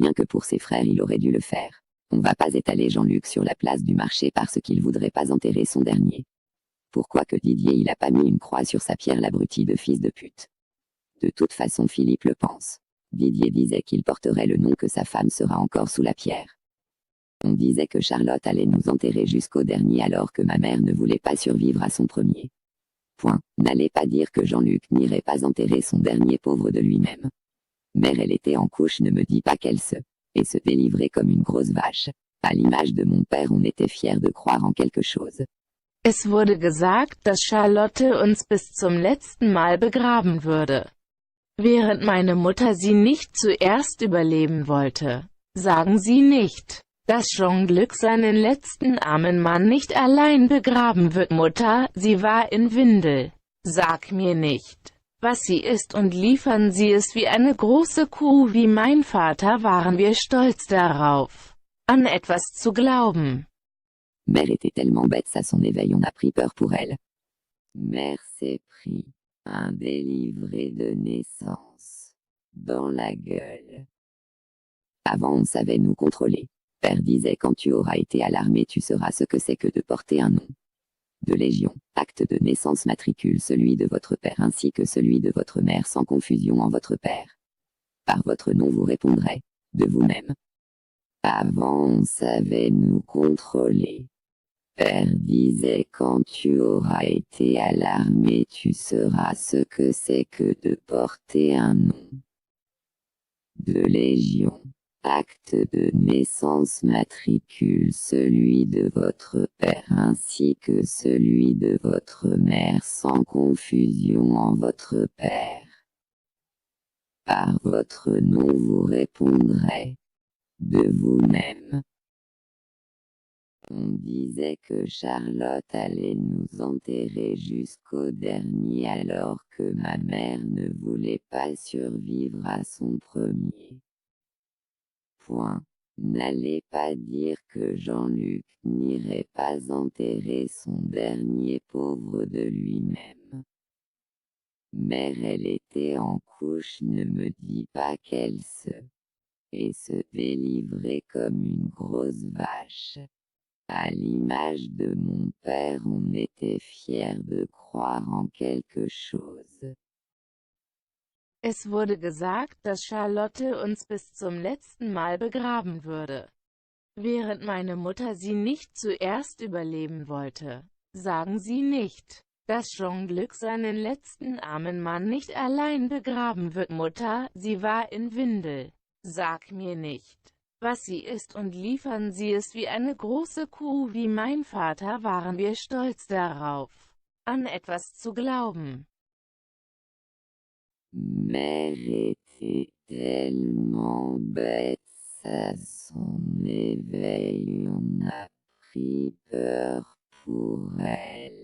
Rien que pour ses frères il aurait dû le faire. On va pas étaler Jean-Luc sur la place du marché parce qu'il voudrait pas enterrer son dernier. Pourquoi que Didier il a pas mis une croix sur sa pierre, l'abruti de fils de pute. De toute façon Philippe le pense. Didier disait qu'il porterait le nom que sa femme sera encore sous la pierre. On disait que Charlotte allait nous enterrer jusqu'au dernier alors que ma mère ne voulait pas survivre à son premier. Point. N'allez pas dire que Jean-Luc n'irait pas enterrer son dernier pauvre de lui-même. Mère elle était en couche, ne me dis pas qu'elle et se délivrait comme une grosse vache. À l'image de mon père on était fiers de croire en quelque chose. Es wurde gesagt, dass Charlotte uns bis zum letzten Mal begraben würde. Während meine Mutter sie nicht zuerst überleben wollte. Sagen Sie nicht, dass Jean-Luc seinen letzten armen Mann nicht allein begraben wird. Mutter, sie war in Windel. Sag mir nicht, was sie ist und liefern Sie es wie eine große Kuh. Wie mein Vater waren wir stolz darauf, an etwas zu glauben. Mère était tellement bête à son éveil, on a pris peur pour elle. Mère s'est pris un délivré de naissance dans la gueule. Avant on savait nous contrôler. Père disait quand tu auras été à l'armée tu sauras ce que c'est que de porter un nom de légion. Acte de naissance, matricule, celui de votre père ainsi que celui de votre mère sans confusion en votre père. Par votre nom vous répondrez, de vous-même. Avant on savait nous contrôler. Père disait quand tu auras été à l'armée tu sauras ce que c'est que de porter un nom de légion. Acte de naissance, matricule, celui de votre père ainsi que celui de votre mère sans confusion en votre père. Par votre nom vous répondrez, de vous-même. On disait que Charlotte allait nous enterrer jusqu'au dernier alors que ma mère ne voulait pas survivre à son premier. Point. N'allez pas dire que Jean-Luc n'irait pas enterrer son dernier pauvre de lui-même. Mère elle était en couche, ne me dis pas qu'elle et se délivrait comme une grosse vache. À l'image de mon père on était fiers de croire en quelque chose. Es wurde gesagt, dass Charlotte uns bis zum letzten Mal begraben würde. Während meine Mutter sie nicht zuerst überleben wollte. Sagen Sie nicht, dass Jean-Luc seinen letzten armen Mann nicht allein begraben wird. Mutter, sie war in Windel. Sag mir nicht, was sie ist und liefern Sie es wie eine große Kuh. Wie mein Vater waren wir stolz darauf, an etwas zu glauben. Mère était tellement bête à son éveil, on a pris peur pour elle.